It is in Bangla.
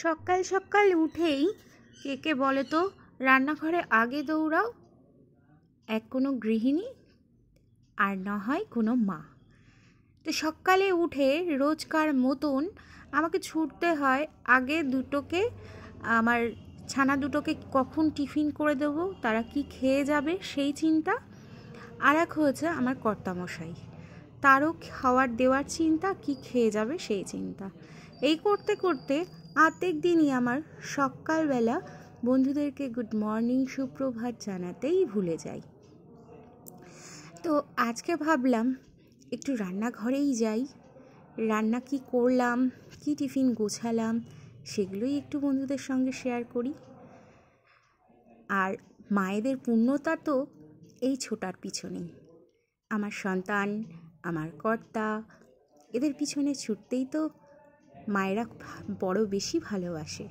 সকাল সকাল উঠেই কে বলে তো রান্নাঘরে আগে দৌড়াও? এক কোনো গৃহিণী, আর না হয় কোনো মা। তো সকালে উঠে রোজকার মতন আমাকে ছুটতে হয় আগে দুটোকে, আমার ছানা দুটোকে কখন টিফিন করে দেবো, তারা কি খেয়ে যাবে সেই চিন্তা। আর এক হয়েছে আমার কর্তামশাই, তারও খাওয়ার দেওয়ার চিন্তা, কি খেয়ে যাবে সেই চিন্তা। এই করতে করতে প্রত্যেক দিনই আমার সকালবেলা বন্ধুদেরকে গুড মর্নিং সুপ্রভাত জানাতেই ভুলে যাই। তো আজকে ভাবলাম একটু রান্নাঘরেই যাই, রান্না কি করলাম, কি টিফিন গোছালাম সেগুলোই একটু বন্ধুদের সঙ্গে শেয়ার করি। আর মায়েদের পূর্ণতা তো এই ছোটার পিছনেই। আমার সন্তান, আমার কর্তা, এদের পিছনে ছুটতেই তো মায়েরা বড় বেশি ভালোবাসে।